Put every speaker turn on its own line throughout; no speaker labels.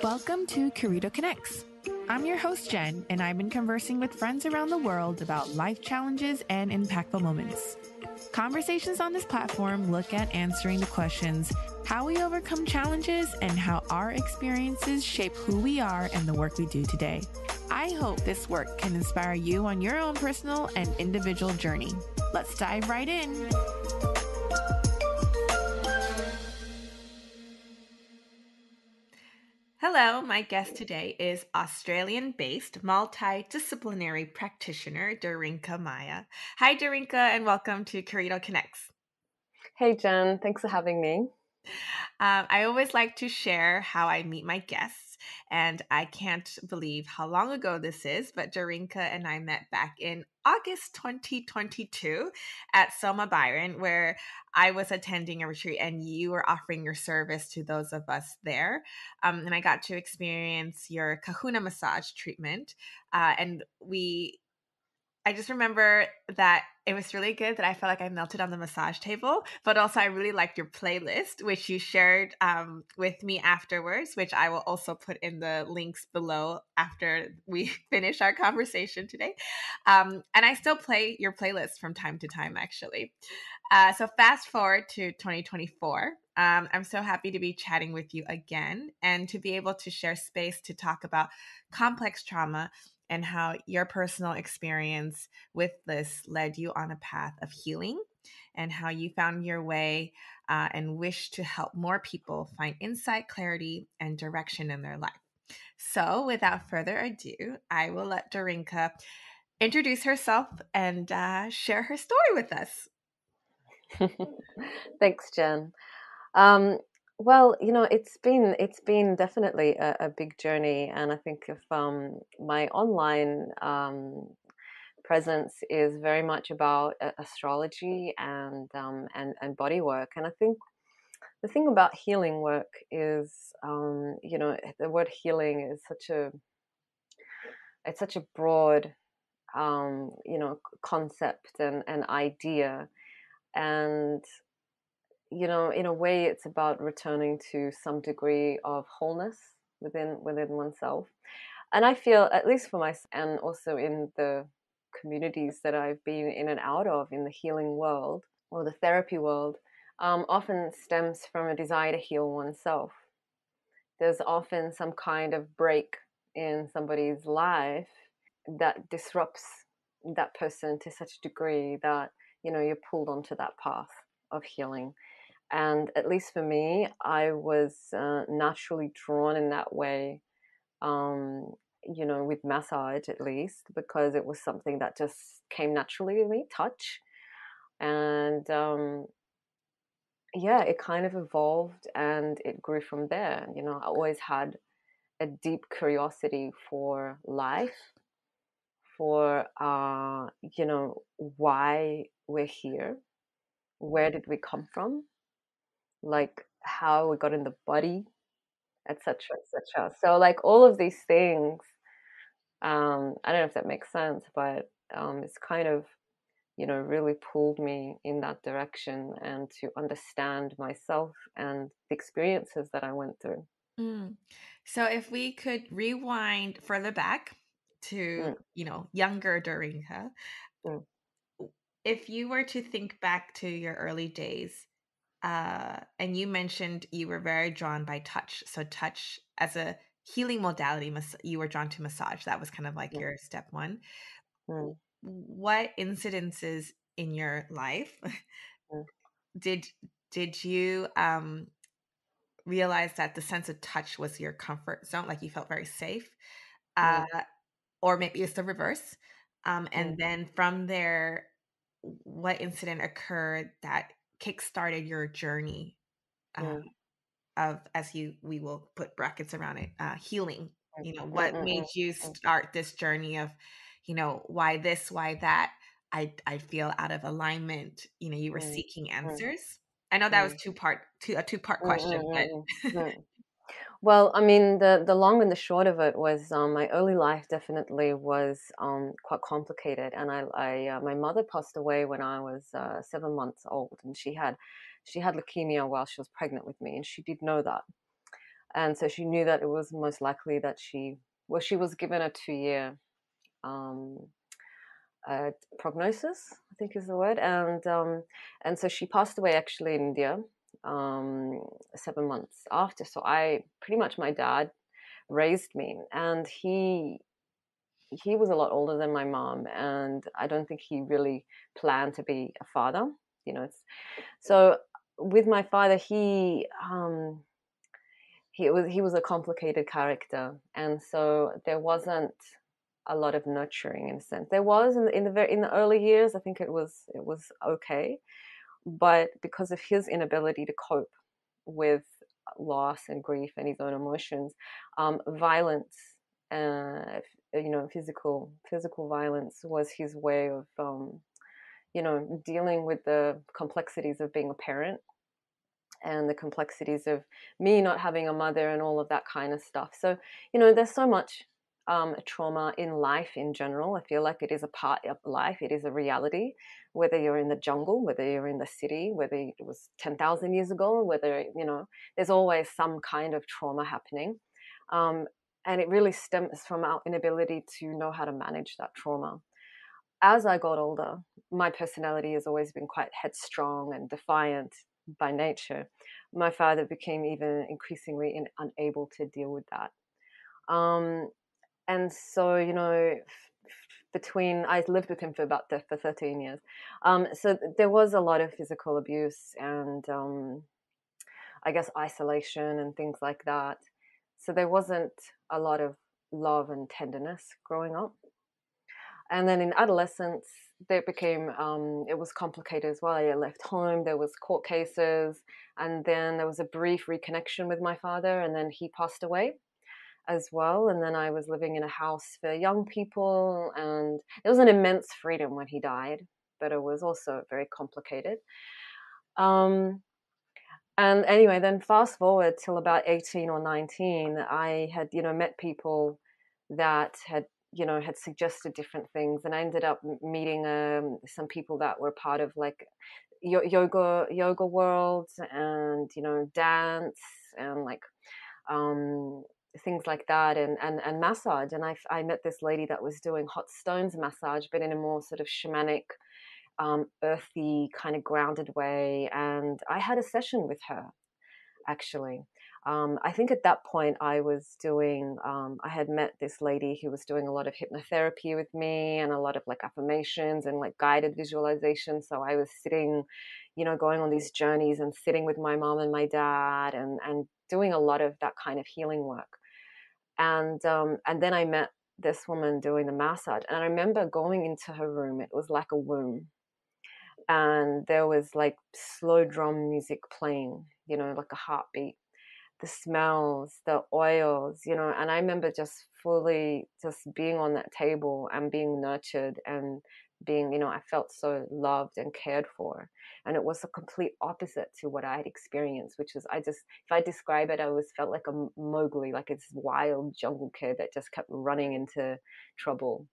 Welcome to Curito Connects. I'm your host, Jenn, and I've been conversing with friends around the world about life challenges and impactful moments. Conversations on this platform look at answering the questions, how we overcome challenges and how our experiences shape who we are and the work we do today. I hope this work can inspire you on your own personal and individual journey. Let's dive right in. Hello, my guest today is Australian-based multi-disciplinary practitioner Darinka Maja. Hi, Darinka, and welcome to Curito Connects.
Hey, Jen. Thanks for having me.
I always like to share how I meet my guests, and I can't believe how long ago this is, but Darinka and I met back in August 2022 at Soma Byron, where I was attending a retreat and you were offering your service to those of us there. And I got to experience your kahuna massage treatment. I just remember that it was really good, that I felt like I melted on the massage table, but also I really liked your playlist, which you shared with me afterwards, which I will also put in the links below after we finish our conversation today. And I still play your playlist from time to time, actually. So fast forward to 2024. I'm so happy to be chatting with you again and to be able to share space to talk about complex trauma and how your personal experience with this led you on a path of healing, and how you found your way and wish to help more people find insight, clarity, and direction in their life. So without further ado, I will let Darinka introduce herself and share her story with us.
Thanks, Jen. Well, it's been definitely a big journey, and I think if my online presence is very much about astrology and body work, and I think the thing about healing work is, the word healing is such a broad concept and idea, and in a way, it's about returning to some degree of wholeness within oneself. And I feel, at least for myself, and also in the communities that I've been in and out of in the healing world or the therapy world, often stems from a desire to heal oneself. There's often some kind of break in somebody's life that disrupts that person to such a degree that you're pulled onto that path of healing. And at least for me, I was naturally drawn in that way, with massage at least, because it was something that just came naturally to me, touch. And yeah, it kind of evolved and it grew from there. I always had a deep curiosity for life, for, why we're here, where did we come from, like how we got in the body, etc., etc. So like all of these things, I don't know if that makes sense, but it's kind of really pulled me in that direction and to understand myself and the experiences that I went through.
So if we could rewind further back to,
Mm,
younger Darinka,
mm,
if you were to think back to your early days, and you mentioned you were very drawn by touch. So touch as a healing modality, you were drawn to massage. That was kind of like
mm,
your step one.
mm,
What incidences in your life
mm,
did you realize that the sense of touch was your comfort zone, like you felt very safe? Uh,
mm,
or maybe it's the reverse.
mm,
And then from there, what incident occurred that kickstarted your journey uh,
mm,
of, we will put brackets around it, healing?
mm, mm,
What
mm,
made
mm,
you
mm,
start this journey of, why this, why that? I feel out of alignment. You were
mm,
seeking
mm,
answers. I know that was
mm,
a two-part
mm,
question,
mm,
but
mm, mm. Well, I mean, the long and the short of it was, my early life definitely was quite complicated, and my mother passed away when I was 7 months old, and she had leukemia while she was pregnant with me, and she did know that. And so she knew that it was most likely that she was given a 2 year um, prognosis, I think is the word, and so she passed away actually in India, 7 months after. So I pretty much, my dad raised me, and he was a lot older than my mom, and I don't think he really planned to be a father. So with my father, he was a complicated character, and so there wasn't a lot of nurturing in a sense. There was in the early years. I think it was okay, but because of his inability to cope with loss and grief and his own emotions, violence, physical violence was his way of dealing with the complexities of being a parent and the complexities of me not having a mother and all of that kind of stuff. So, there's so much trauma in life in general. I feel like it is a part of life. It is a reality, whether you're in the jungle, whether you're in the city, whether it was 10,000 years ago, whether, there's always some kind of trauma happening. Um, and it really stems from our inability to know how to manage that trauma. As I got older, my personality has always been quite headstrong and defiant by nature. My father became even increasingly unable to deal with that. Um, and so, between, I lived with him for 13 years. So there was a lot of physical abuse and I guess isolation and things like that. So there wasn't a lot of love and tenderness growing up. And then in adolescence, it was complicated as well. I left home, there was court cases, and then there was a brief reconnection with my father, and then he passed away as well. And then I was living in a house for young people, and it was an immense freedom when he died, but it was also very complicated. Um, and anyway, then fast forward till about 18 or 19, I had, met people that had suggested different things. And I ended up meeting some people that were part of like yoga world and, dance and like things like that and massage. And I met this lady that was doing hot stones massage, but in a more sort of shamanic, earthy kind of grounded way. And I had a session with her actually. I think at that point I had met this lady who was doing a lot of hypnotherapy with me and a lot of like affirmations and like guided visualization. So I was sitting, going on these journeys and sitting with my mom and my dad and doing a lot of that kind of healing work. And then I met this woman doing the massage. And I remember going into her room. It was like a womb. And there was like slow drum music playing, like a heartbeat, the smells, the oils, and I remember just fully just being on that table and being nurtured and being, I felt so loved and cared for. And it was a complete opposite to what I had experienced, which is if I describe it, I always felt like a Mowgli, like this wild jungle kid that just kept running into trouble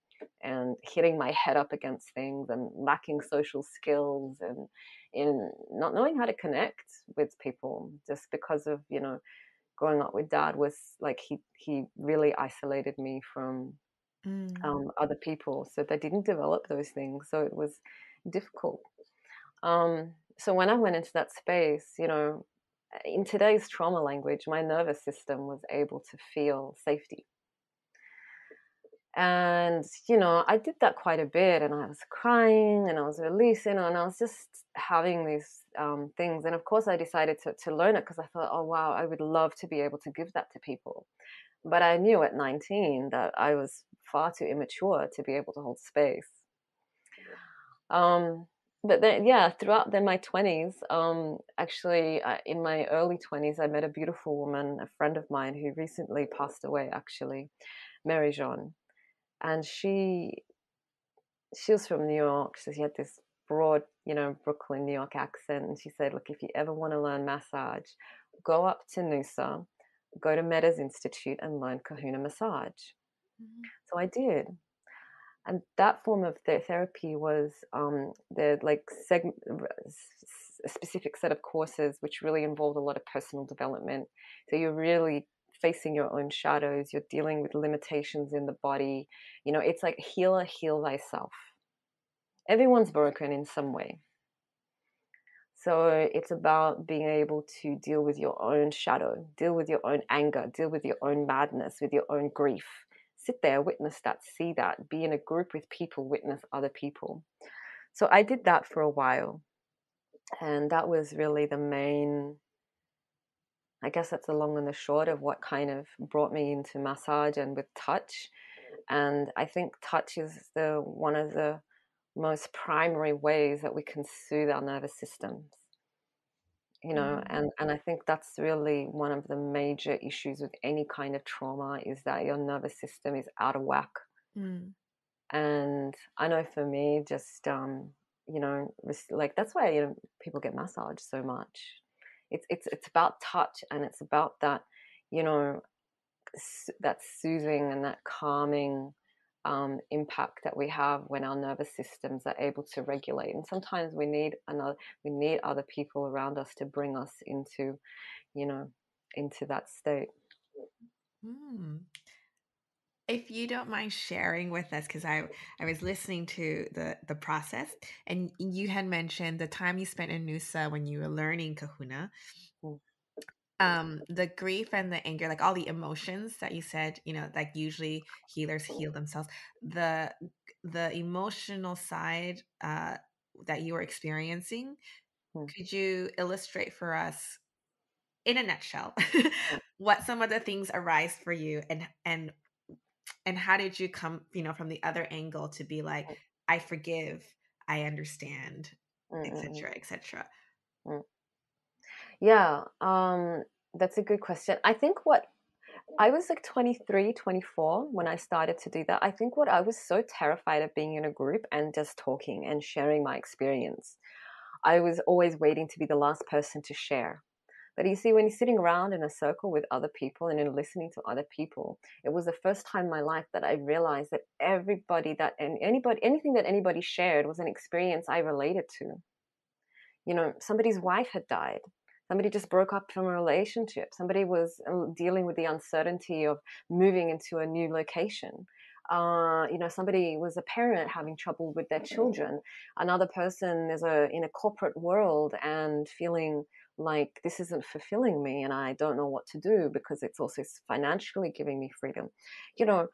and hitting my head up against things and lacking social skills and in not knowing how to connect with people just because of growing up with dad was like he really isolated me from
Mm.
other people, so they didn't develop those things, so it was difficult. So when I went into that space, in today's trauma language, my nervous system was able to feel safety. And, I did that quite a bit and I was crying and I was releasing and I was just having these things. And of course, I decided to learn it because I thought, oh, wow, I would love to be able to give that to people. But I knew at 19 that I was far too immature to be able to hold space. But then, yeah, throughout my 20s, actually, in my early 20s, I met a beautiful woman, a friend of mine who recently passed away, actually, Mary Jean. And she was from New York. So she had this broad, Brooklyn, New York accent. And she said, look, if you ever want to learn massage, go up to Noosa, go to Meadows Institute and learn Kahuna massage. Mm-hmm. So I did. And that form of therapy was the a specific set of courses which really involved a lot of personal development. So you're really facing your own shadows, you're dealing with limitations in the body. It's like healer, heal thyself. Everyone's broken in some way. So it's about being able to deal with your own shadow, deal with your own anger, deal with your own madness, with your own grief. Sit there, witness that, see that, be in a group with people, witness other people. So I did that for a while. And that was really the main, I guess that's the long and the short of what kind of brought me into massage and with touch. And I think touch is the one of the most primary ways that we can soothe our nervous systems.
Mm.
And I think that's really one of the major issues with any kind of trauma is that your nervous system is out of whack.
Mm.
And I know for me, just like that's why people get massaged so much. It's about touch, and it's about that, you know, that soothing and that calming impact that we have when our nervous systems are able to regulate. And sometimes we need other people around us to bring us into, you know, into that state.
Mm. If you don't mind sharing with us, because I was listening to the process, and you had mentioned the time you spent in Nusa when you were learning Kahuna,
Mm,
the grief and the anger, like all the emotions that you said, like usually healers heal themselves. The the emotional side that you were experiencing,
mm,
could you illustrate for us in a nutshell
mm,
what some of the things arise for you, and how did you come, from the other angle to be like, I forgive, I understand,
mm, mm, mm,
etc., etc.
mm. Yeah, that's a good question. I think what I was like 23, 24 when I started to do that. I think what I was so terrified of being in a group and just talking and sharing my experience. I was always waiting to be the last person to share. But you see, when you're sitting around in a circle with other people and you're listening to other people, it was the first time in my life that I realized that anything that anybody shared was an experience I related to. Somebody's wife had died. Somebody just broke up from a relationship. Somebody was dealing with the uncertainty of moving into a new location. Somebody was a parent having trouble with their children. Another person is in a corporate world and feeling like this isn't fulfilling me and I don't know what to do because it's also financially giving me freedom. You know,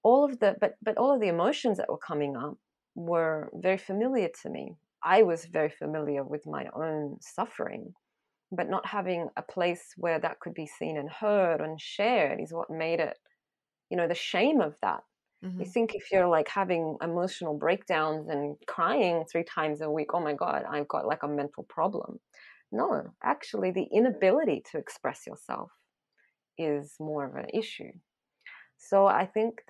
but all of the emotions that were coming up were very familiar to me. I was very familiar with my own suffering, but not having a place where that could be seen and heard and shared is what made it, the shame of that. You
Hmm.
think if you're like having emotional breakdowns and crying 3 times a week, oh my God, I've got like a mental problem. No, actually, the inability to express yourself is more of an issue. So I think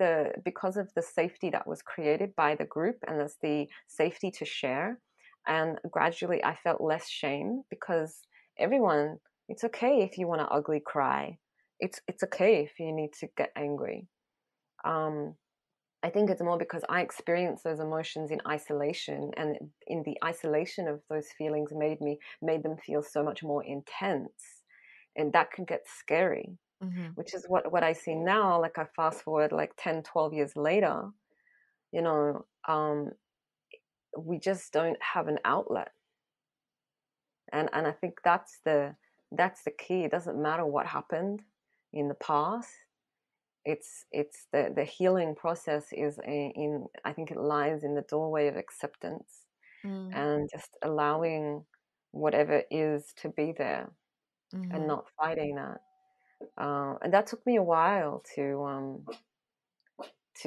because of the safety that was created by the group and there's the safety to share, and gradually I felt less shame because everyone, it's okay if you want to ugly cry. It's okay if you need to get angry. Um, I think it's more because I experienced those emotions in isolation, and in the isolation of those feelings made them feel so much more intense, and that can get scary,
Hmm.
which is what I see now. Like I fast forward like 10, 12 years later, you know, um, we just don't have an outlet. And I think that's the key. It doesn't matter what happened in the past. It's the healing process in I think it lies in the doorway of acceptance
Hmm.
and just allowing whatever is to be there and
Hmm.
not fighting that. And that took me a while to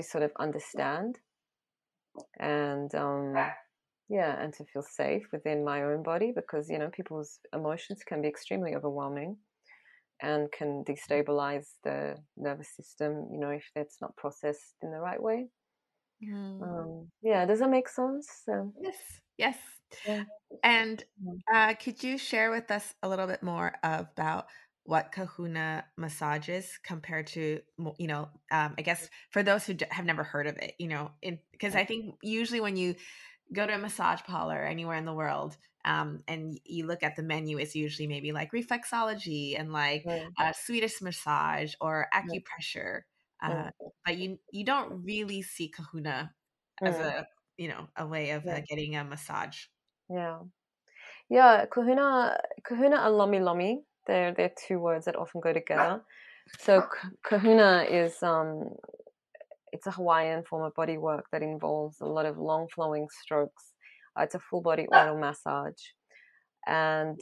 sort of understand and yeah, and to feel safe within my own body because people's emotions can be extremely overwhelming and can destabilize the nervous system if it's not processed in the right way.
Hmm.
Yeah, does that make sense?
Yes, yes.
Yeah.
And
Mm,
could you share with us a little bit more about what Kahuna massage is compared to, I guess for those who have never heard of it, because I think usually when you go to a massage parlor anywhere in the world, and you look at the menu, it's usually maybe like reflexology and like
mm,
Swedish massage or
mm,
acupressure. Uh,
mm,
but you don't really see kahuna as
mm,
a way of
yeah,
getting a massage.
yeah, yeah. Kahuna and lomi lomi. They're two words that often go together. So kahuna is it's a Hawaiian form of body work that involves a lot of long flowing strokes. It's a full body oil massage, and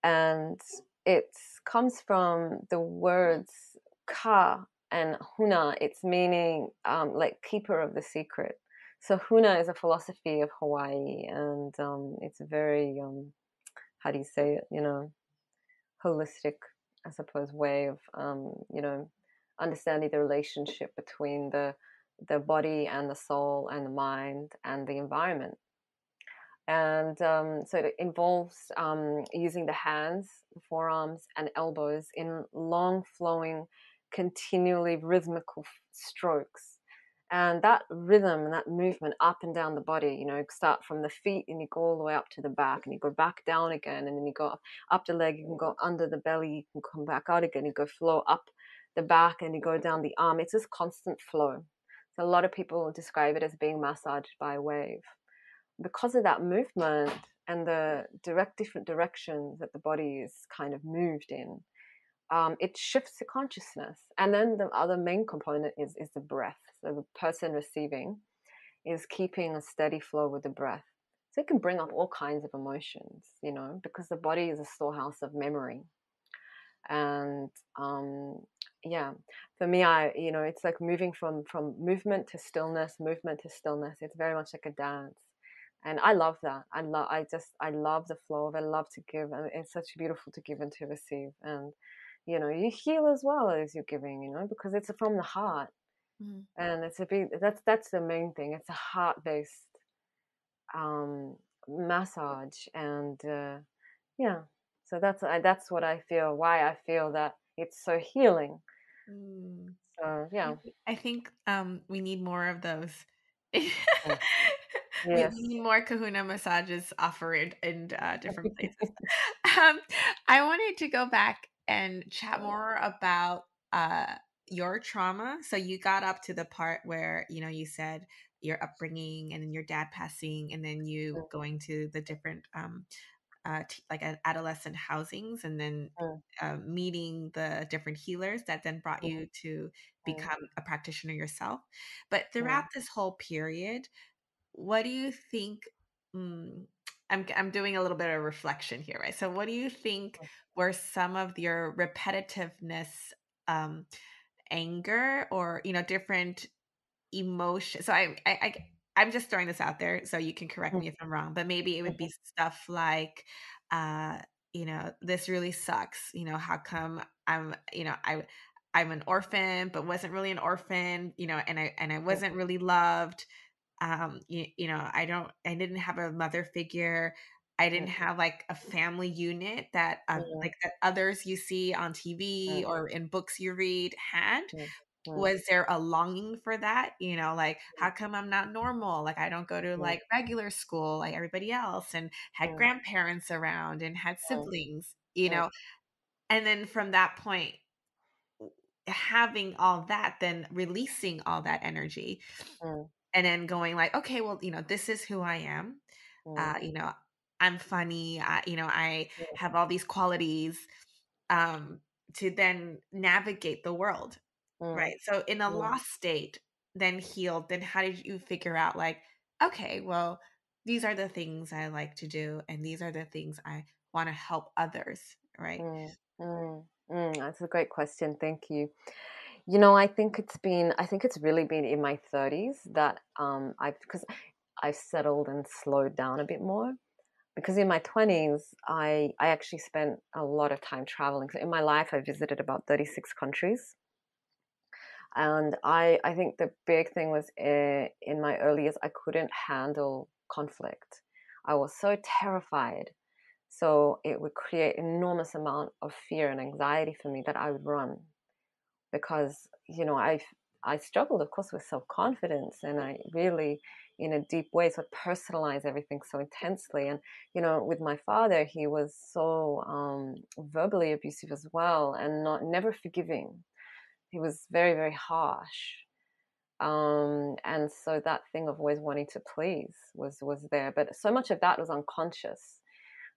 and it comes from the words ka and huna. It's meaning like keeper of the secret. So huna is a philosophy of Hawaii, and it's a very how do you say it? Holistic, I suppose, way of understanding the relationship between the body and the soul and the mind and the environment. And so it involves using the hands, the forearms, and elbows in long flowing, continually rhythmical strokes. And that rhythm and that movement up and down the body, start from the feet and you go all the way up to the back and you go back down again. And then you go up the leg, you can go under the belly, you can come back out again, you go flow up the back and you go down the arm. It's this constant flow. So a lot of people describe it as being massaged by a wave because of that movement and the different directions that the body is kind of moved in. It shifts the consciousness, and then the other main component is the breath. So the person receiving is keeping a steady flow with the breath, so it can bring up all kinds of emotions, because the body is a storehouse of memory. And yeah, for me, it's like moving from movement to stillness, movement to stillness. It's very much like a dance, and I love that. I love the flow of it. I love to give, and it's such beautiful to give and to receive. And you heal as well as you're giving, because it's from the heart,
Mhm.
and that's the main thing. It's a heart based um massage, and yeah, so that's what I feel, why I feel that it's so healing.
Mm.
So yeah.
I think we need more of those.
Mm.
We
Yes.
need more kahuna massages offered in different places. Um, I wanted to go back and chat more about uh, your trauma. So you got up to the part where you said your upbringing and then your dad passing, and then you
Mm,
going to the different like adolescent housings, and then
mm,
meeting the different healers that then brought
mm,
you to
mm,
become a practitioner yourself. But throughout
mm,
this whole period, what do you think? mm, I'm doing a little bit of reflection here, right? So, what do you think were some of your repetitiveness, um, anger, or different emotion? So, I'm just throwing this out there, so you can correct
mm,
me if I'm wrong. But maybe it would be stuff like, uh, this really sucks. How come I'm an orphan, but wasn't really an orphan. And I
mm,
wasn't really loved. I didn't have a mother figure. I didn't
mm,
have like a family unit that
mm,
like that others you see on
mm,
TV or in books you read had.
mm, mm,
Was there a longing for that? Like, how come I'm not normal? Like, I don't go to
mm,
like regular school like everybody else, and had
mm,
grandparents around and had
mm,
siblings,
mm,
and then from that point, having all that, then releasing all that energy,
mm,
and then going like, okay, well, this is who I am.
mm,
uh, you know, I'm funny. I
mm,
have all these qualities, um, to then navigate the world,
mm,
right? So in a
mm,
lost state, then healed, then how did you figure out like, okay, well, these are the things I like to do, and these are the things I want to help others, right?
mm, That's a great question. Thank you. I think it's really been in my 30s that because I've settled and slowed down a bit more. Because in my 20s, I actually spent a lot of time traveling. So in my life, I visited about 36 countries. And I think the big thing was in my early years, I couldn't handle conflict. I was so terrified. So it would create enormous amount of fear and anxiety for me that I would run because I struggled, of course, with self confidence, and I really, in a deep way, so I personalize everything so intensely. And with my father, he was so verbally abusive as well, and not never forgiving. He was very, very harsh. And so that thing of always wanting to please was there, but so much of that was unconscious.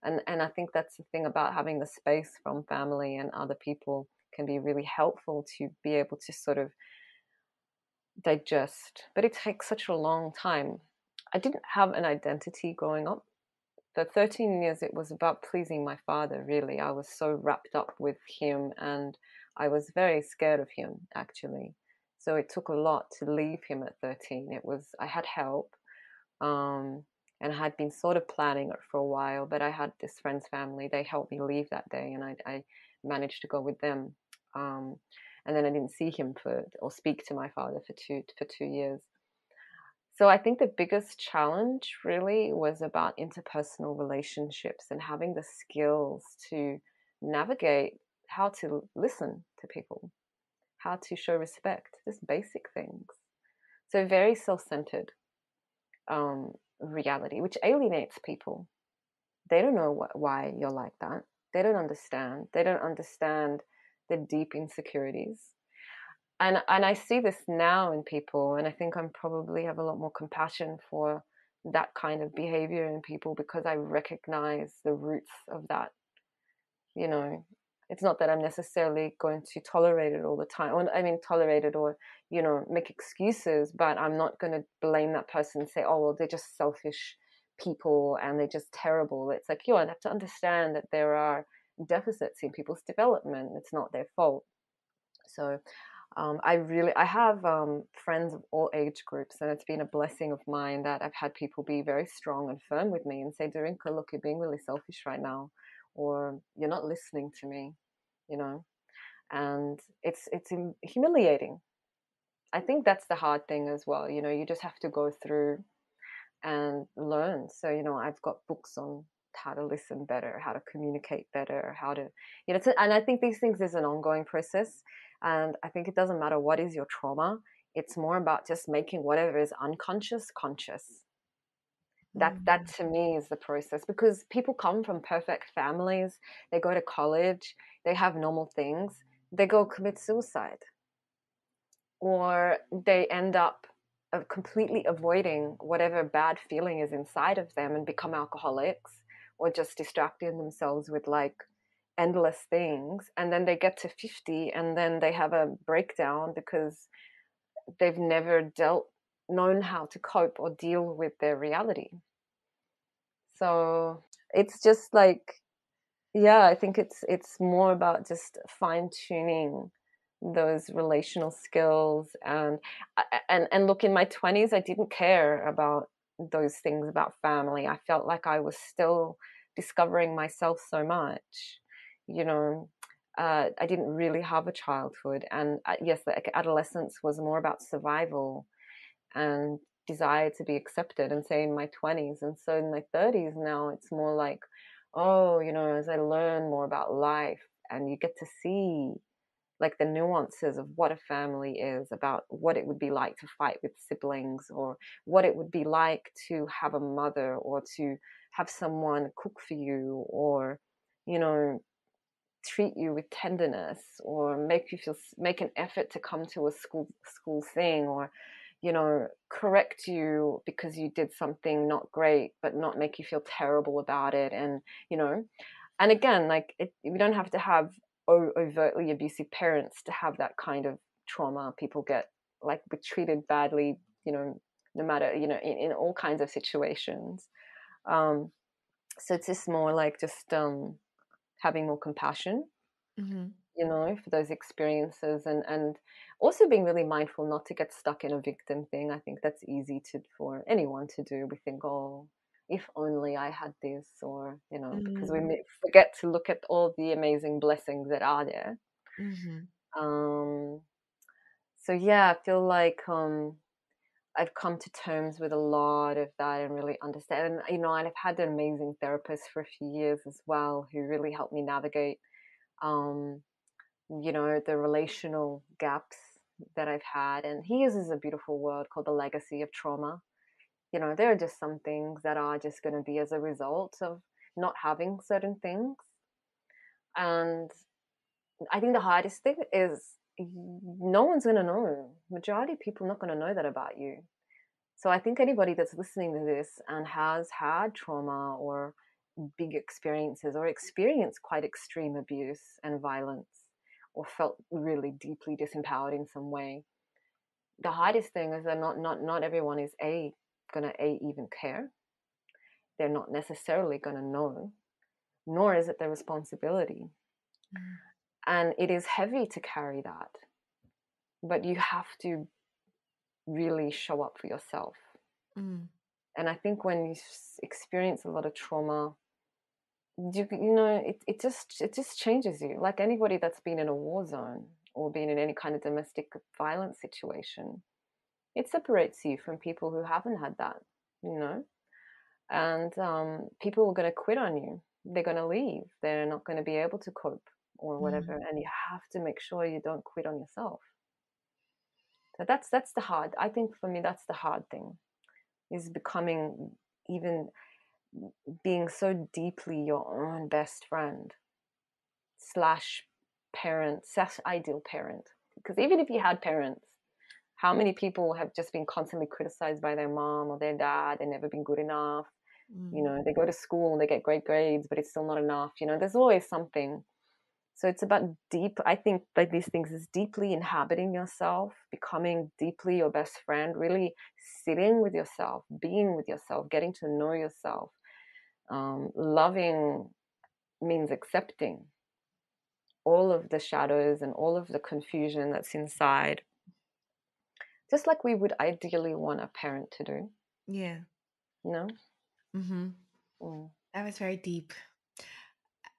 And I think that's the thing about having the space from family and other people can be really helpful to be able to sort of digest. But it takes such a long time. I didn't have an identity growing up. For 13 years, it was about pleasing my father, really. I was so wrapped up with him, and I was very scared of him, actually. So it took a lot to leave him at 13. I had help, um, and I had been sort of planning it for a while, but I had this friend's family. They helped me leave that day, and I managed to go with them. Um, and then I didn't see him or speak to my father for 2 years. So I think the biggest challenge really was about interpersonal relationships and having the skills to navigate how to listen to people, how to show respect, just basic things. So very self-centered reality, which alienates people. They don't know why you're like that. They don't understand. They don't understand the deep insecurities. And I see this now in people, and I think I'm probably have a lot more compassion for that kind of behavior in people because I recognize the roots of that. You know, it's not that I'm necessarily going to tolerate it all the time. Or, I mean, tolerate it or make excuses, but I'm not going to blame that person and say, oh well, they're just selfish people and they're just terrible. It's like I have to understand that there are deficits in people's development. It's not their fault. So I have friends of all age groups, and it's been a blessing of mine that I've had people be very strong and firm with me and say, Darinka, look, you're being really selfish right now, or you're not listening to me, you know. And it's humiliating. I think that's the hard thing as well. You just have to go through and learn. So, I've got books on how to listen better, how to communicate better, how to, and I think these things is an ongoing process. And I think it doesn't matter what is your trauma. It's more about just making whatever is unconscious conscious. That
Mm.
to me is the process, because people come from perfect families. They go to college, they have normal things, they go commit suicide, or they end up completely avoiding whatever bad feeling is inside of them and become alcoholics, or just distracting themselves with like endless things, and then they get to 50 and then they have a breakdown because they've never known how to cope or deal with their reality. So it's just like, yeah, I think it's more about just fine tuning those relational skills. And look, in my 20s I didn't care about those things about family. I felt like I was still discovering myself so much. you know I didn't really have a childhood, and yes, like adolescence was more about survival and desire to be accepted, and say in my 20s. And so in my 30s now it's more like, oh, as I learn more about life, and you get to see like the nuances of what a family is, about what it would be like to fight with siblings, or what it would be like to have a mother, or to have someone cook for you, or you know treat you with tenderness, or make an effort to come to a school thing, or correct you because you did something not great, but not make you feel terrible about it. And you know and again, like we don't have to have overtly abusive parents to have that kind of trauma. People get like treated badly, no matter, in all kinds of situations. um so it's just more like just having more compassion,
Mhm.
for those experiences, and also being really mindful not to get stuck in a victim thing. I think that's easy for anyone to do. We think, oh, if only I had this, or because we
Mm.
forget to look at all the amazing blessings that are there.
Mhm.
um so yeah, I feel like I've come to terms with a lot of that and really understand. And and I've had an amazing therapist for a few years as well, who really helped me navigate um the relational gaps that I've had. And he uses a beautiful word called the legacy of trauma. You know, there are just some things that are just going to be as a result of not having certain things. And I think the hardest thing is no one's going to know. Majority of people are not going to know that about you. So I think anybody that's listening to this and has had trauma or big experiences or experienced quite extreme abuse and violence or felt really deeply disempowered in some way, the hardest thing is that not everyone is gonna even care. They're not necessarily gonna know, nor is it their responsibility.
Mm.
And it is heavy to carry that, but you have to really show up for yourself.
Mm.
And I think when you experience a lot of trauma, you know, it just changes you. Like anybody that's been in a war zone or been in any kind of domestic violence situation, it separates you from people who haven't had that, you know. And people are going to quit on you. They're going to leave. They're not going to be able to cope or whatever.
Mm.
And you have to make sure you don't quit on yourself. So that's the hard. I think for me, that's the hard thing, is becoming, even being so deeply your own best friend slash parent slash ideal parent. Because even if you had parents, how many people have just been constantly criticized by their mom or their dad and never been good enough? You
Mm.
know, they go to school and they get great grades, but it's still not enough. You know, there's always something. So it's about deep, I think, like these things is deeply inhabiting yourself, becoming deeply your best friend, really sitting with yourself, being with yourself, getting to know yourself. Loving means accepting all of the shadows and all of the confusion that's inside, just like we would ideally want a parent to do,
Yeah.
you know?
Mm-hmm.
Mm,
That was very deep.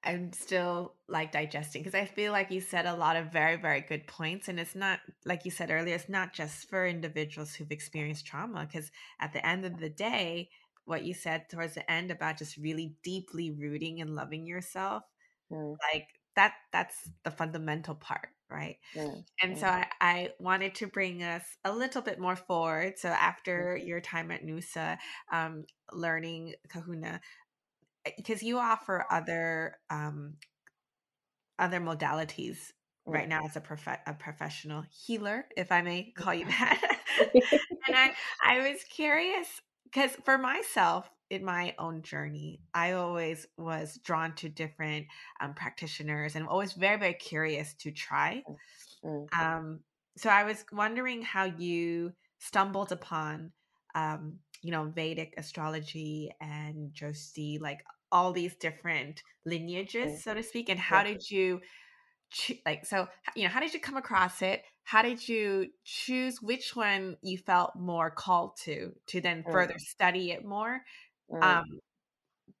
I'm still like digesting because I feel like you said a lot of very, very good points. And it's not, like you said earlier, it's not just for individuals who've experienced trauma, because at the end of the day, what you said towards the end about just really deeply rooting and loving yourself,
mm,
like that's the fundamental part, right?
mm,
And so
mm,
I wanted to bring us a little bit more forward. So
mm,
after your time at NUSA, learning Kahuna, because you offer other modalities right
mm,
now as a professional healer, if I may call you that.
mm.
And I was curious because for myself in my own journey, I always was drawn to different practitioners and always very, very curious to try.
Mm,
Um, so I was wondering how you stumbled upon, Vedic astrology and Jyosti, like all these different lineages,
mm,
so to speak, and
yeah,
how did you how did you come across it? How did you choose which one you felt more called to then
mm,
further study it more?
mm,
Um,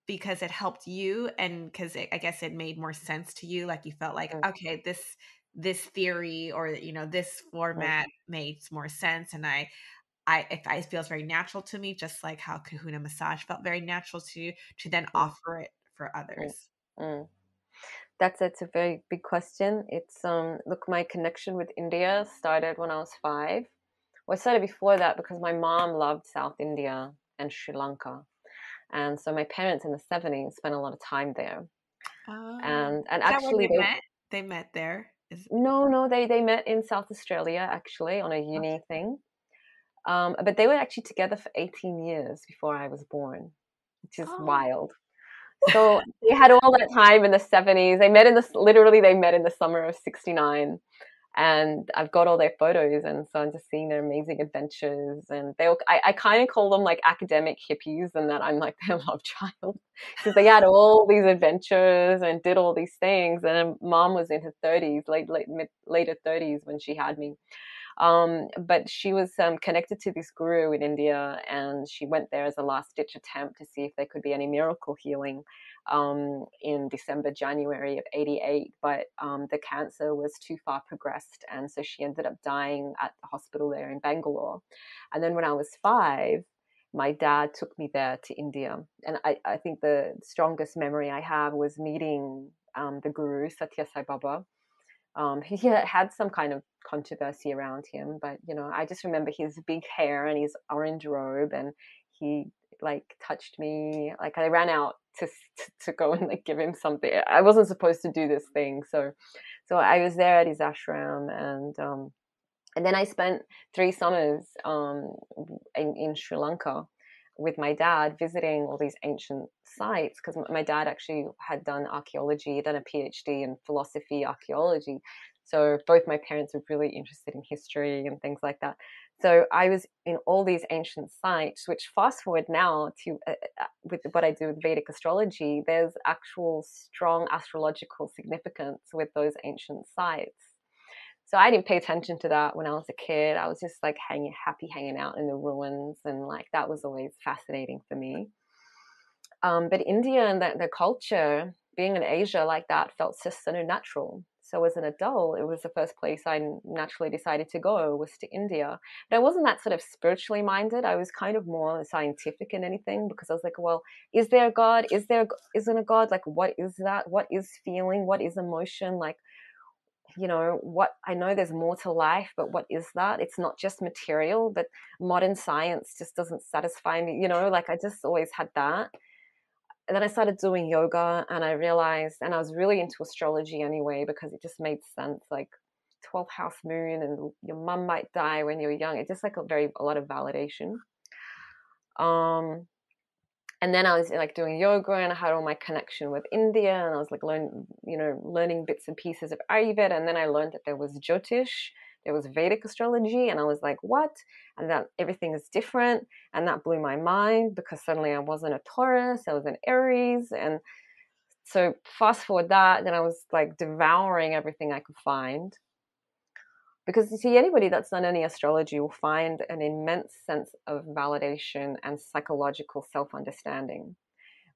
because it helped you and because I guess it made more sense to you, like you felt like,
mm,
okay, this theory or this
mm,
format makes more sense, and it feels very natural to me, just like how Kahuna massage felt very natural to you to then
mm,
offer it for
mm,
others.
mm. That's a very big question. It's look, my connection with India started when I was 5. Well, it started before that because my mom loved South India and Sri Lanka, and so my parents in the 70s spent a lot of time there.
Oh,
And
is that where
actually,
they
they
met? They met there. Is
no, they met in South Australia actually on a uni
Okay.
thing. But they were actually together for 18 years before I was born, which is
Oh,
wild. So they had all that time in the 70s. They met in the literally they met in the summer of 69. And I've got all their photos, and so I'm just seeing their amazing adventures. And I kind of call them like academic hippies, and that I'm like their love child because they had all these adventures and did all these things. And mom was in her 30s, later 30s when she had me. But she was connected to this guru in India, and she went there as a last ditch attempt to see if there could be any miracle healing in December, January of 88. But the cancer was too far progressed, and so she ended up dying at the hospital there in Bangalore. And then when I was 5, my dad took me there to India. And I think the strongest memory I have was meeting the guru, Satya Sai Baba. He had some kind of controversy around him, but I just remember his big hair and his orange robe, and he like touched me. Like I ran out to go and like give him something. I wasn't supposed to do this thing, so I was there at his ashram, and then I spent 3 summers in Sri Lanka with my dad, visiting all these ancient sites, because my dad actually had done archaeology, done a PhD in philosophy archaeology. So both my parents were really interested in history and things like that. So I was in all these ancient sites, which fast forward now to with what I do with Vedic astrology, there's actual strong astrological significance with those ancient sites. So I didn't pay attention to that when I was a kid. I was just like happy hanging out in the ruins, and like that was always fascinating for me. But India and the culture, being in Asia like that, felt just so natural. So as an adult, it was the first place I naturally decided to go, was to India. But I wasn't that sort of spiritually minded. I was kind of more scientific in anything, because I was like, well, is there a God? Isn't a God? Like, what is that? What is feeling? What is emotion? Like, what I know, there's more to life, but what is that? It's not just material. But modern science just doesn't satisfy me, like I just always had that. And then I started doing yoga, and I realized, and I was really into astrology anyway, because it just made sense, like 12th house moon, and your mum might die when you're young. It's just like a lot of validation. And then I was like doing yoga, and I had all my connection with India, and I was like learning bits and pieces of Ayurveda. And then I learned that there was Jyotish, there was Vedic astrology, and I was like, what? And that everything is different. And that blew my mind, because suddenly I wasn't a Taurus, I was an Aries. And so fast forward that, then I was like devouring everything I could find. Because you see, anybody that's done any astrology will find an immense sense of validation and psychological self-understanding,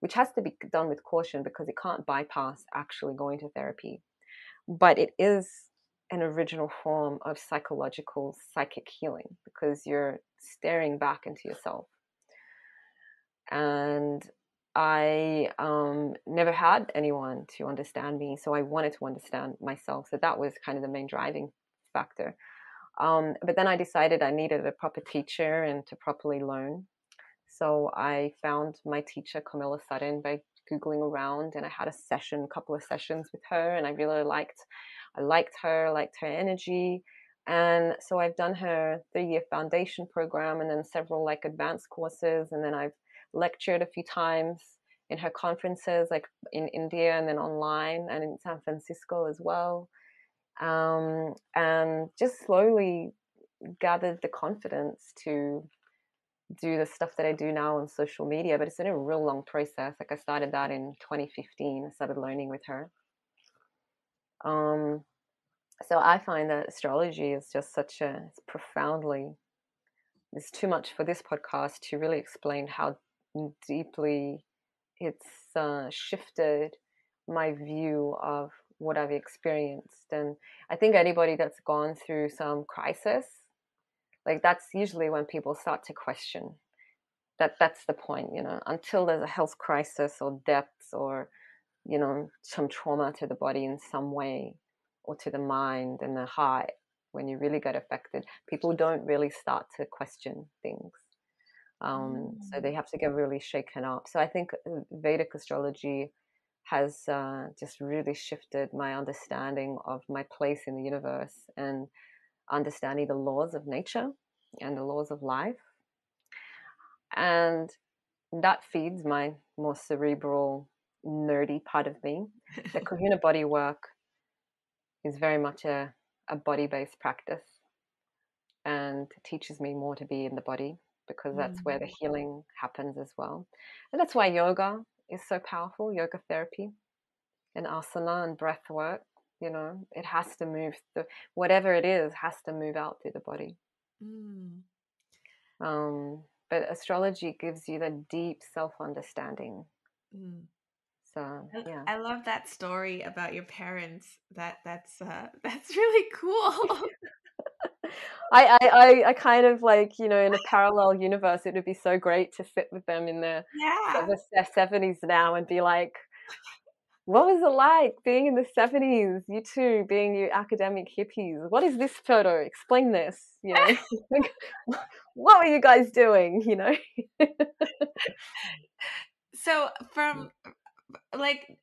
which has to be done with caution, because it can't bypass actually going to therapy. But it is an original form of psychological psychic healing, because you're staring back into yourself. And I never had anyone to understand me, so I wanted to understand myself. So that was kind of the main driving factor. But then I decided I needed a proper teacher and to properly learn. So I found my teacher, Camilla Sutton, by Googling around, and I had a couple of sessions with her, and I really liked her energy. And so I've done her 3-year foundation program, and then several like advanced courses. And then I've lectured a few times in her conferences, like in India, and then online, and in San Francisco as well. And just slowly gathered the confidence to do the stuff that I do now on social media. But it's been a real long process. Like I started that in 2015. I started learning with her. So I find that astrology is just it's profoundly, there's too much for this podcast to really explain how deeply it's shifted my view of what I've experienced. And I think anybody that's gone through some crisis, like that's usually when people start to question. That's the point, until there's a health crisis or death, or some trauma to the body in some way, or to the mind and the heart. When you really get affected, people don't really start to question things. So they have to get really shaken up. So I think Vedic astrology has just really shifted my understanding of my place in the universe, and understanding the laws of nature and the laws of life. And that feeds my more cerebral, nerdy part of me. The Kahuna body work is very much a body-based practice, and teaches me more to be in the body, because that's where the healing happens as well. And that's why yoga is so powerful, yoga therapy and asana and breath work. It has to move, whatever it is has to move out through the body. But astrology gives you the deep self-understanding. So yeah,
I love that story about your parents. That's really cool.
I kind of like, in a parallel universe, it would be so great to sit with them in their
Yeah.
70s now and be like, What was it like being in the 70s? You two being you academic hippies. What is this photo? Explain this, you know? Like, what were you guys doing, you know?
So from like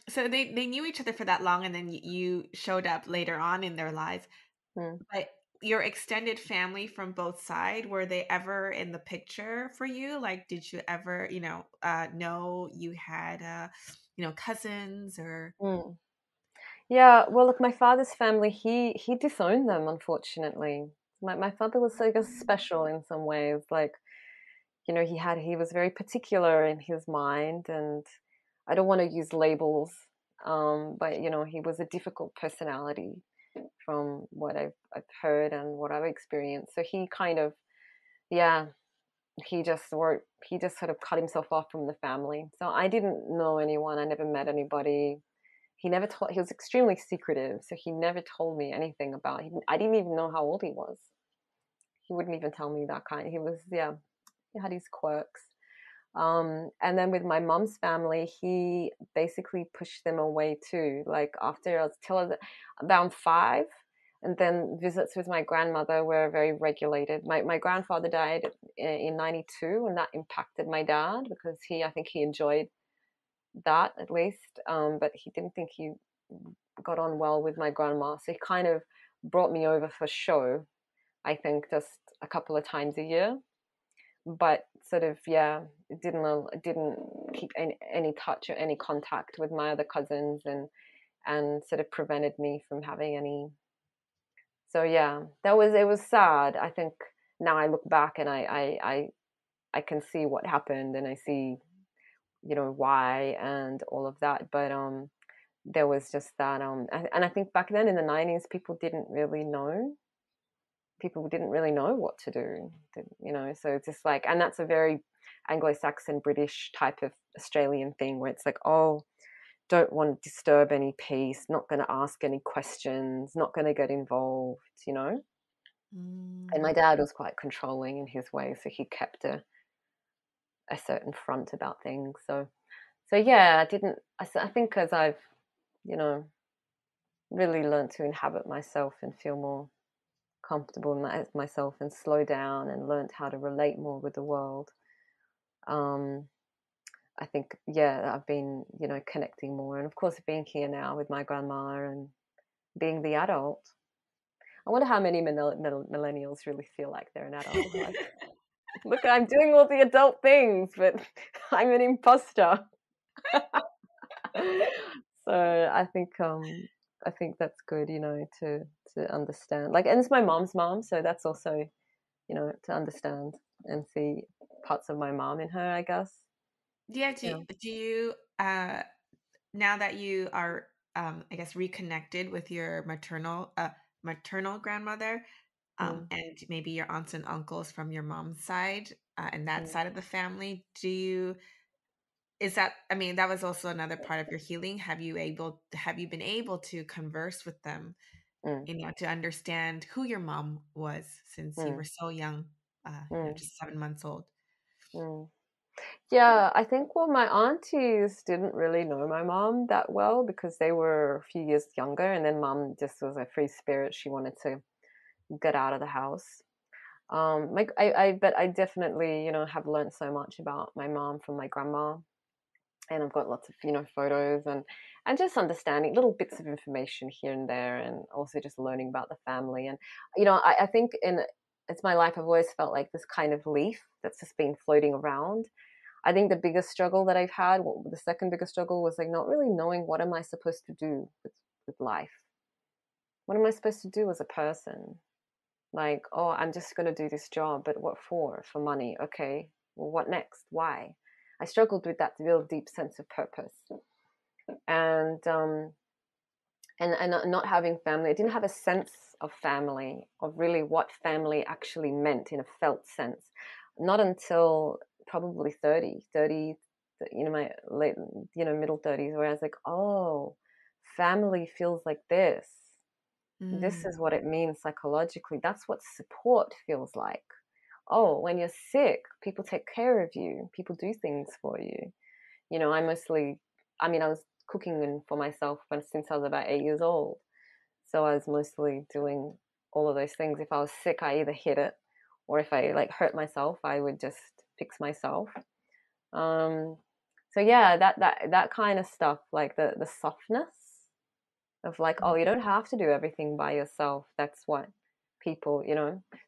so they knew each other for that long, and then you showed up later on in their lives.
Mm,
But your extended family from both side, were they ever in the picture for you? Like, did you ever, know you had, cousins or?
mm. Yeah, well, look, my father's family, he disowned them, unfortunately. My father was, I guess, special in some ways. Like, you know, he was very particular in his mind, and I don't want to use labels, but you know, he was a difficult personality from what I've heard and what I've experienced. So he kind of, yeah, he just sort of cut himself off from the family. So I didn't know anyone. I never met anybody. He never told. He was extremely secretive, so he never told me anything about. I didn't even know how old he was. He wouldn't even tell me that kind. He was, yeah, he had his quirks. And then with my mom's family, he basically pushed them away too. Like after I was till I was about 5, and then visits with my grandmother were very regulated. My grandfather died in '92, and that impacted my dad because I think he enjoyed that at least, but he didn't think he got on well with my grandma. So he kind of brought me over for show, I think, just a couple of times a year. But sort of, yeah, it didn't keep any touch or any contact with my other cousins, and sort of prevented me from having any. So yeah, it was sad. I think now I look back and I can see what happened, and I see, you know, why and all of that. But there was just that and I think back then in the '90s people didn't really know what to do, you know. So it's just like, and that's a very Anglo-Saxon British type of Australian thing where it's like, oh, don't want to disturb any peace, not going to ask any questions, not going to get involved, you know. And my
Mm.
dad was quite controlling in his way, so he kept a certain front about things. So yeah, I didn't. I think as I've, you know, really learned to inhabit myself and feel more comfortable in myself and slow down and learned how to relate more with the world. Um, I think, yeah, I've been, you know, connecting more. And of course, being here now with my grandma and being the adult. I wonder how many millennials really feel like they're an adult. Like, look, I'm doing all the adult things, but I'm an imposter. So I think that's good, you know, to understand. Like, and it's my mom's mom, so that's also, you know, to understand and see parts of my mom in her, I guess.
Yeah,
Yeah.
do you, now that you are, I guess, reconnected with your maternal grandmother,
Mm,
and maybe your aunts and uncles from your mom's side, and that
mm,
side of the family, is that, I mean, that was also another part of your healing. Have you been able to converse with them,
mm,
to understand who your mom was since you were
mm,
so young,
mm,
just 7 months old?
mm. Yeah, I think, well, my aunties didn't really know my mom that well because they were a few years younger, and then mom just was a free spirit. She wanted to get out of the house. Like but I definitely, you know, have learned so much about my mom from my grandma, and I've got lots of, you know, photos and just understanding little bits of information here and there, and also just learning about the family. And you know, I think in it's my life, I've always felt like this kind of leaf that's just been floating around. I think the biggest struggle that I've had, well, the second biggest struggle was like not really knowing what am I supposed to do with life. What am I supposed to do as a person? Like, oh, I'm just going to do this job, but what for? For money. Okay. Well, what next? Why? I struggled with that real deep sense of purpose. And not having family, I didn't have a sense of family, of really what family actually meant in a felt sense. Not until probably 30, you know, my late, you know, middle 30s, where I was like, oh, family feels like this. This
Mm.
is what it means psychologically. That's what support feels like. Oh, when you're sick, people take care of you, people do things for you. You know, I mostly I mean, I was cooking for myself since I was about 8 years old. So I was mostly doing all of those things. If I was sick, I either hid it, or if I like hurt myself, I would just fix myself. Um, so yeah, that kind of stuff, like the softness of like, oh, you don't have to do everything by yourself. That's what people,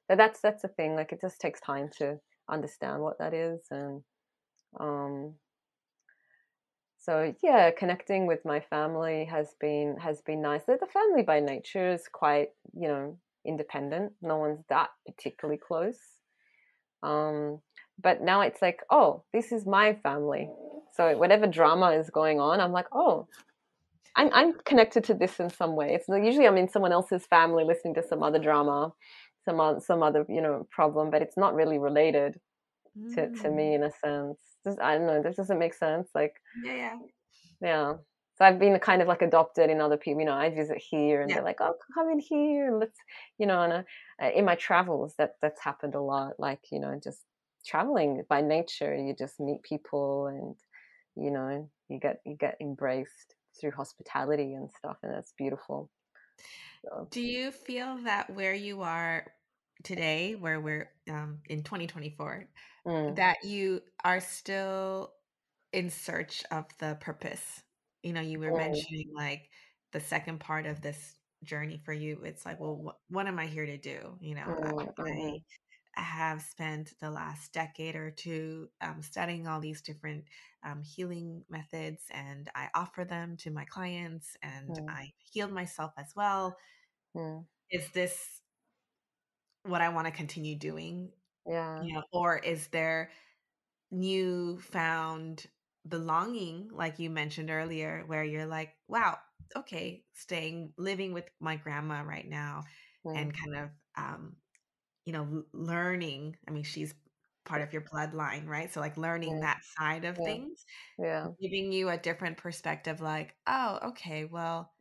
that's the thing. Like it just takes time to understand what that is, and um, so yeah, connecting with my family has been nice. The family by nature is quite, independent. No one's that particularly close. Um, but now it's like, oh, this is my family. So whatever drama is going on, I'm like, oh, I'm connected to this in some way. It's like, usually I'm in someone else's family listening to some other drama, some other problem, but it's not really related to
Mm.
me in a sense. I don't know. This doesn't make sense. Like,
Yeah, yeah,
yeah. So I've been kind of like adopted in other people. I visit here and
yeah.
they're like, "Oh, come in here and let's," and in my travels, that's happened a lot. Like, just traveling by nature, you just meet people and, you get embraced through hospitality and stuff, and that's beautiful. So,
Do you feel that where you are today, where we're in 2024,
mm,
that you are still in search of the purpose? You were
mm,
mentioning like the second part of this journey for you. It's like, well, what am I here to do?
mm,
I
mm,
have spent the last decade or two studying all these different healing methods, and I offer them to my clients, and
mm,
I healed myself as well.
mm.
Is this what I want to continue doing?
Yeah.
Or is there newfound belonging, like you mentioned earlier, where you're like, wow, okay, living with my grandma right now,
Mm,
and kind of, learning. I mean, she's part of your bloodline, right? So, like, learning
mm,
that side of
yeah.
things,
Yeah.
giving you a different perspective, like, oh, okay, well,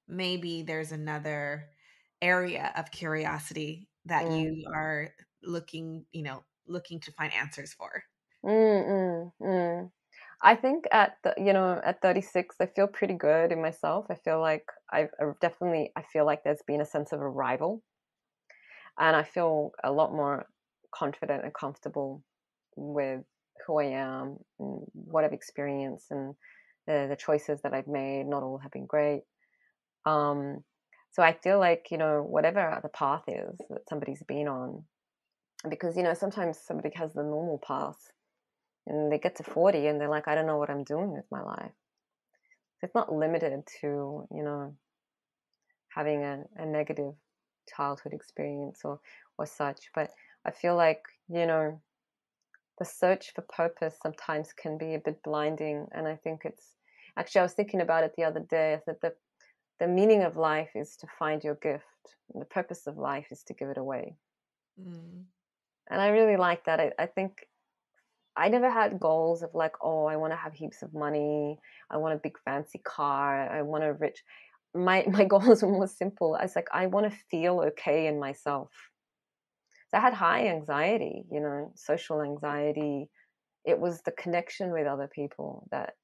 maybe there's another area of curiosity that
Mm,
you are looking to find answers for.
mm, mm, mm. I think at 36, I feel pretty good in myself. I feel like I feel like there's been a sense of arrival, and I feel a lot more confident and comfortable with who I am and what I've experienced and the choices that I've made. Not all have been great. Um, so I feel like, whatever the path is that somebody's been on, because, sometimes somebody has the normal path and they get to 40 and they're like, I don't know what I'm doing with my life. It's not limited to, having a negative childhood experience or such. But I feel like, the search for purpose sometimes can be a bit blinding. And I think it's actually, I was thinking about it the other day. I said that the meaning of life is to find your gift, and the purpose of life is to give it away.
Mm,
And I really like that. I think I never had goals of like, oh, I want to have heaps of money. I want a big fancy car. I want a rich. My goals were more simple. I was like, I want to feel okay in myself. So I had high anxiety, social anxiety. It was the connection with other people that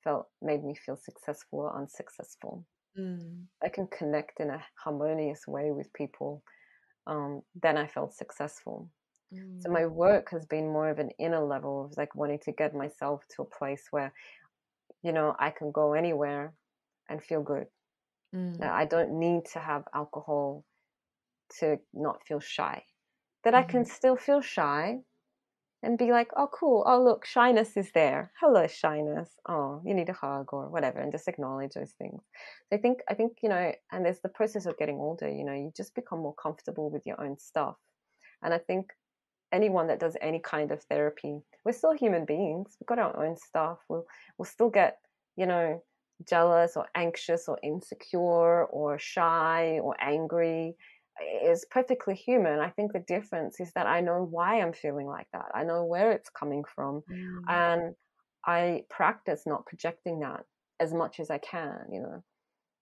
felt made me feel successful or unsuccessful.
mm,
I can connect in a harmonious way with people. Then I felt successful. So
mm,
my work has been more of an inner level of like wanting to get myself to a place where, I can go anywhere and feel good.
mm,
That I don't need to have alcohol to not feel shy. That I can
mhm,
still feel shy and be like, oh, cool. Oh, look, shyness is there. Hello, shyness. Oh, you need a hug or whatever, and just acknowledge those things. So I think, and there's the process of getting older. You just become more comfortable with your own stuff. And I think anyone that does any kind of therapy, we're still human beings. We've got our own stuff. We'll still get, you know, jealous or anxious or insecure or shy or angry. It's perfectly human. I think the difference is that I know why I'm feeling like that. I know where it's coming from.
mm,
And I practice not projecting that as much as I can.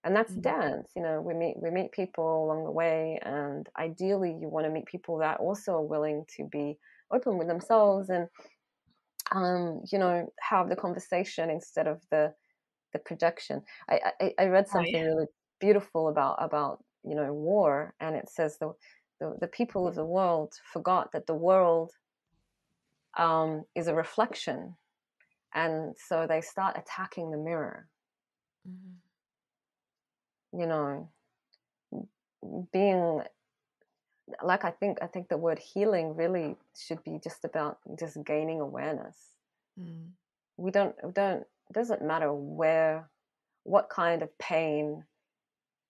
And that's
mm,
dance. We meet people along the way, and ideally you want to meet people that also are willing to be open with themselves and have the conversation instead of the the projection. I read
Oh,
something
yeah.
really beautiful about war, and it says the people of the world forgot that the world is a reflection, and so they start attacking the mirror.
Mhm.
You know, being like I think the word healing really should be just about just gaining awareness.
Mm.
We don't it doesn't matter what kind of pain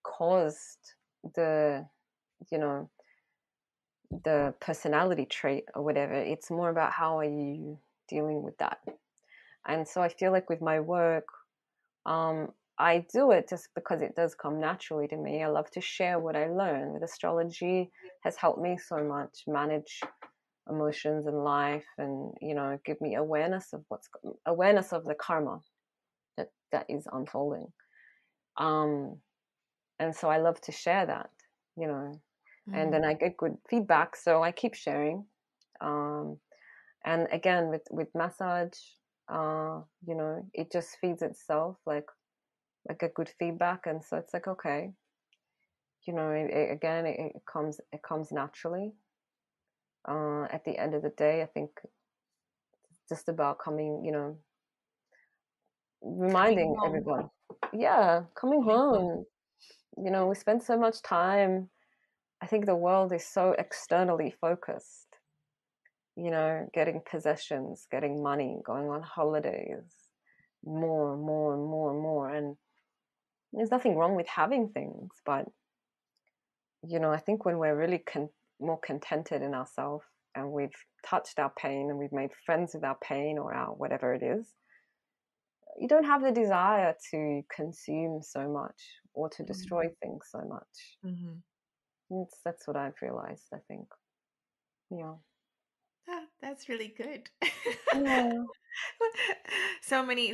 caused the you know the personality trait or whatever. It's more about how are you dealing with that. And so I feel like with my work, um, I do it just because it does come naturally to me. I love to share what I learn. With astrology has helped me so much manage emotions in life, and give me awareness of the karma that is unfolding. Um, and so I love to share that, you know, and
Mm.
then I get good feedback, so I keep sharing. Um, and again, with massage, it just feeds itself like a good feedback, and so it's like okay, again, it comes naturally. At the end of the day, I think it's just about
Coming
reminding
home.
everyone, yeah, coming
Coming home.
home. We spend so much time. I think the world is so externally focused, getting possessions, getting money, going on holidays, more and more and more and more. And there's nothing wrong with having things, but, I think when we're really more contented in ourselves, and we've touched our pain and we've made friends with our pain or our whatever it is, you don't have the desire to consume so much or to
Mm.
destroy things so much.
Mhm.
That's what I've realized, I think. Yeah.
Ah, that's really good.
Yeah.
So many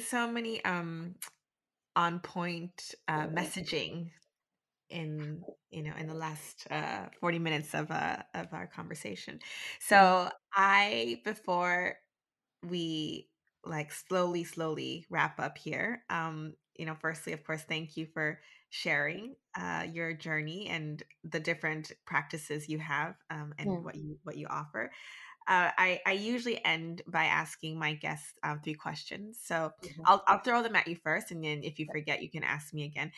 on point messaging in in the last 40 minutes of our conversation.
Mm,
So I before we like slowly wrap up here, firstly, of course, thank you for sharing your journey and the different practices you have, and
mm,
what you offer. I usually end by asking my guests 3 questions. So
mhm,
I'll throw them at you first, and then if you forget, you can ask me again.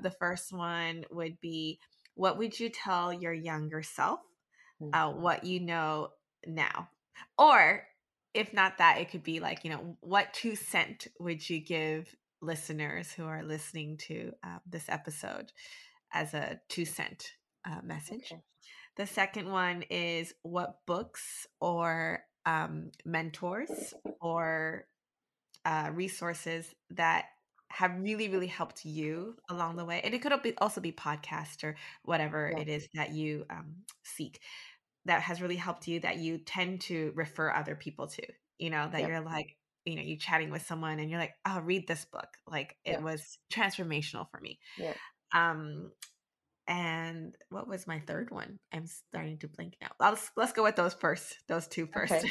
The first one would be, what would you tell your younger self?
mm.
What you know now, or if not that, it could be like, what 2 cent would you give listeners who are listening to this episode as a 2 cent message?
Okay.
The second one is, what books or mentors or resources that have really helped you along the way. And it could also be podcast or whatever
Yeah.
it is that you seek, that has really helped you, that you tend to refer other people to, that
Yeah.
you're like, you chatting with someone and you're like, oh, read this book. Like, it
Yeah.
was transformational for me.
Yeah.
Um, and what was my third one? I'm starting to blink now. Let's go with those two first.
Okay.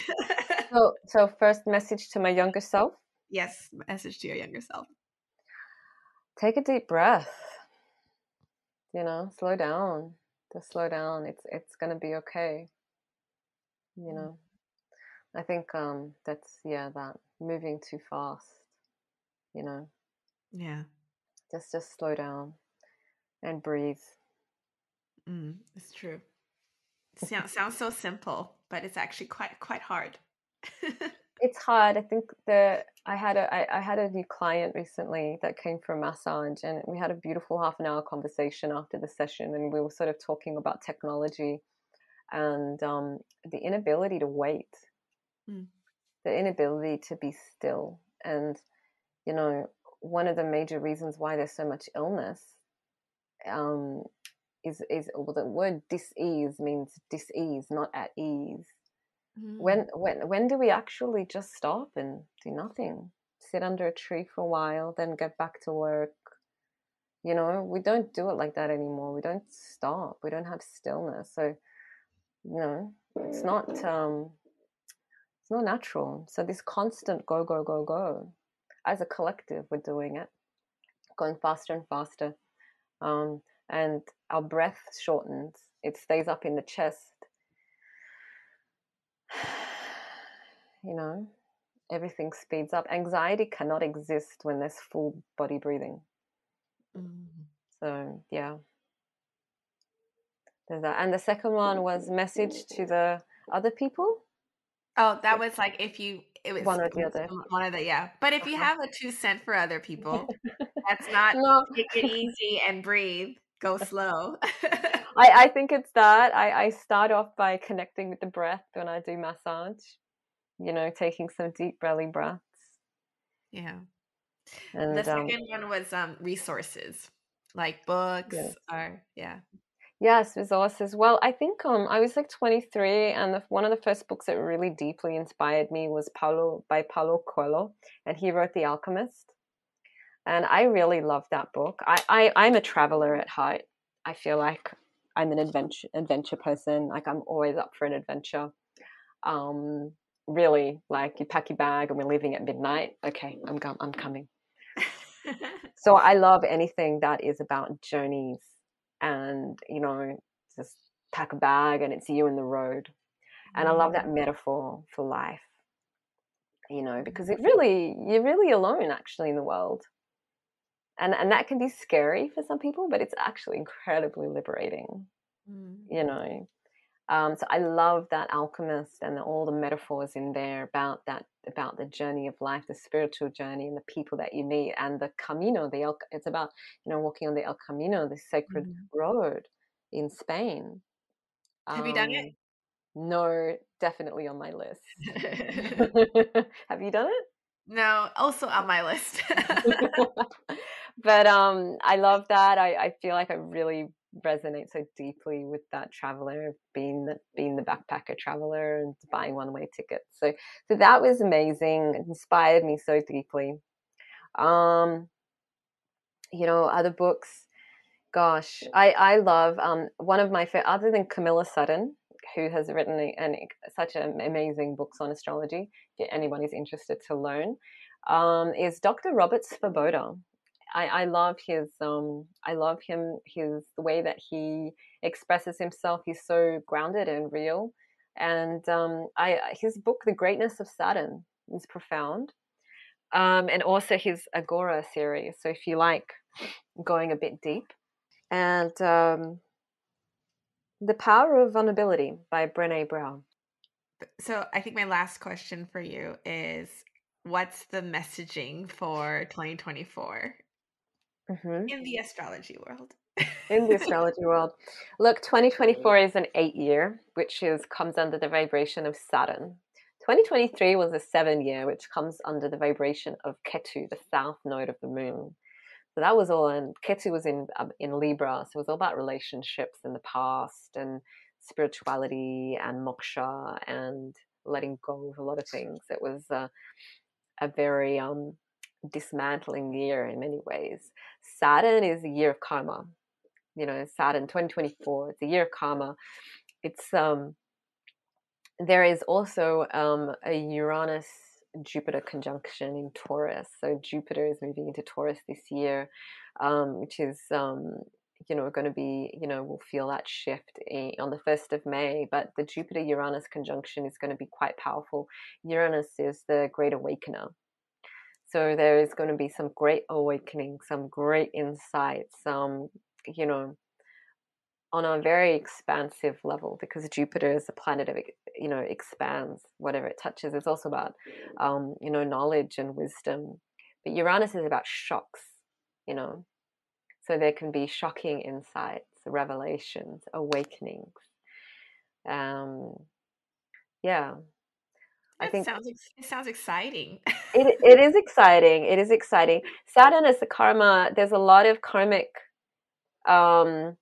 So first message to my younger self:
Yes, message to your younger self.
take a deep breath. Slow down. Just slow down. It's gonna be okay. You
Mm.
know. I think that's that moving too fast. You know,
Yeah,
just slow down and breathe.
it's true. Sounds so simple, but it's actually quite hard.
It's hard. I think that I had a new client recently that came for a massage, and we had a beautiful half an hour conversation after the session, and we were sort of talking about technology and the inability to wait,
Mm,
the inability to be still, and you know one of the major reasons why there's so much illness um, is well, the word dis-ease means dis-ease, not at ease.
mm,
When do we actually just stop and do nothing? Sit under a tree for a while, then get back to work. We don't do it like that anymore. We don't stop. We don't have stillness. So, it's not natural. So this constant go, go, go, go. As a collective, we're doing it. going faster and faster. And our breath shortens. It stays up in the chest. You know, everything speeds up. Anxiety cannot exist when there's full body breathing.
Mm.
So yeah, there's that. And the second one was message to the other people.
Oh, that was like if you it was
One or the other.
one of the yeah. But if you
Uh-huh.
have a 2 cent for other people, that's not
No,
take it easy and breathe, go slow.
I think it's that. I start off by connecting with the breath when I do massage, taking some deep belly breaths.
Yeah. The
And
second one was resources, like books
yes.
or yeah.
Yes, resources. Well, I think I was like 23, and one of the first books that really deeply inspired me was Paulo Coelho, and he wrote The Alchemist. And I really loved that book. I'm a traveler at heart. I feel like I'm an adventure person. Like I'm always up for an adventure. Um, Really, like you pack your bag and we're leaving at midnight. Okay, I'm coming. So I love anything that is about journeys and, just pack a bag and it's you in the road. And I love that metaphor for life, because you're really alone actually in the world. And that can be scary for some people, but it's actually incredibly liberating,
Mm.
you know. So I love that Alchemist and all the metaphors in there about the journey of life, the spiritual journey, and the people that you meet, and the Camino. It's about walking on the El Camino, the sacred
Mhm.
road in Spain.
Have you done
No, definitely on my list.
it?
Have you done it?
No, also on my list.
But I love that. I feel like I really resonate so deeply with that traveler, being the backpacker traveler and buying one-way tickets. So that was amazing. It inspired me so deeply. Um, Other books. Gosh, I love one of my other than Camilla Sutton, who has written such amazing books on astrology. If anybody's interested to learn, is Dr. Robert Svoboda. I love the way that he expresses himself. He's so grounded and real, and his book The Greatness of Saturn is profound, and also his Agora series. So if you like going a bit deep, and The Power of Vulnerability by Brené Brown.
So I think my last question for you is what's the messaging for 2024
Mm-hmm.
in the astrology world?
In the astrology world, look, 2024 is an 8 year, which comes under the vibration of Saturn. 2023 was a 7 year, which comes under the vibration of Ketu, the south node of the moon. So that was all, and Ketu was in Libra, so it was all about relationships in the past and spirituality and moksha and letting go of a lot of things. It was a very dismantling year in many ways. Saturn is a year of karma. Saturn 2024. It's a year of karma. It's there is also a Uranus Jupiter conjunction in Taurus. So Jupiter is moving into Taurus this year, which is going to be, we'll feel that shift on the 1st of May. But the Jupiter Uranus conjunction is going to be quite powerful. Uranus is the great awakener. So there is going to be some great awakening, some great insights, on a very expansive level, because Jupiter is a planet of, expands whatever it touches. It's also about, knowledge and wisdom. But Uranus is about shocks, you know. So there can be shocking insights, revelations, awakenings. Um, yeah, I think
It sounds exciting.
it is exciting. It is exciting. Saturn is the karma. There's a lot of karmic um,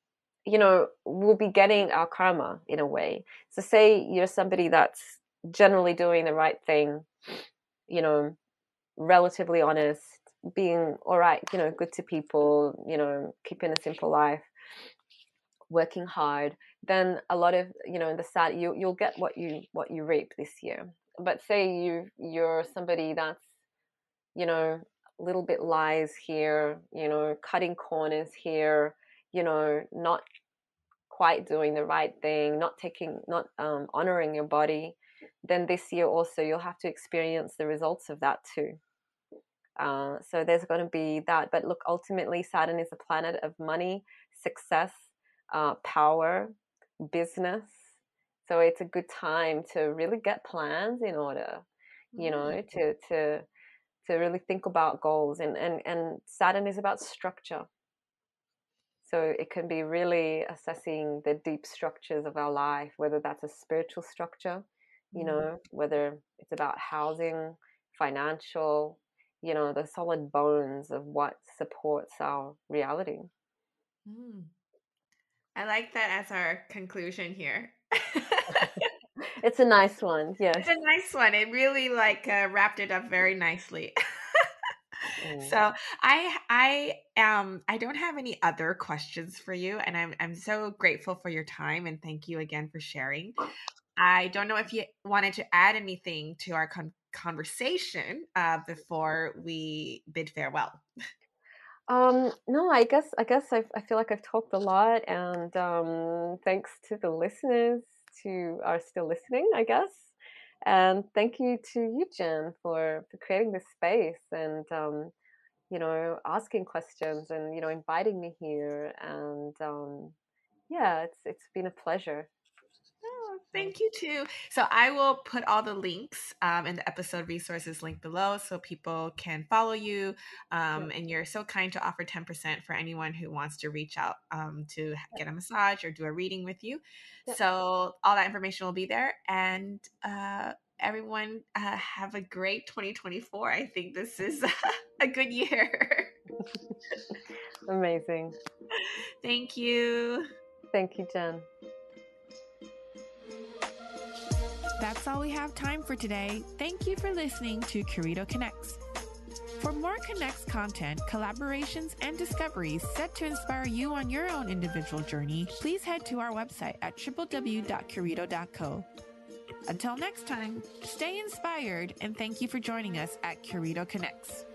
we'll be getting our karma in a way. So say you're somebody that's generally doing the right thing, relatively honest, being all right, good to people, keeping a simple life, working hard, then a lot of, the sad you'll get what you reap this year. But say you're somebody that's, you know, little bit lies here, cutting corners here, not quite doing the right thing, not honoring your body, then this year also you'll have to experience the results of that too. So there's going to be that. But look, ultimately, Saturn is a planet of money, success, power, business. So it's a good time to really get plans in order, to really think about goals. And Saturn is about structure. So it can be really assessing the deep structures of our life, whether that's a spiritual structure, whether it's about housing, financial, the solid bones of what supports our reality.
Mm. I like that as our conclusion here.
It's a nice one,
It's
yes.
a nice one. It really wrapped it up very nicely.
Mm.
So I don't have any other questions for you, and I'm so grateful for your time, and thank you again for sharing. I don't know if you wanted to add anything to our conversation before we bid farewell.
No, I feel like I've talked a lot, and thanks to the listeners who are still listening, I guess. And thank you to you, Jen, for creating this space and asking questions and inviting me here. And yeah, it's been a pleasure.
Oh, thank you too. So I will put all the links in the episode resources link below so people can follow you.
Yeah,
And you're so kind to offer 10% for anyone who wants to reach out to get a massage or do a reading with you.
yeah.
So all that information will be there. And everyone have a great 2024. I think this is a good year.
Amazing.
Thank you.
Thank you, Jen.
That's all we have time for today. Thank you for listening to Curito Connects. For more Connects content, collaborations, and discoveries set to inspire you on your own individual journey, please head to our website at www.curito.co. Until next time, stay inspired and thank you for joining us at Curito Connects.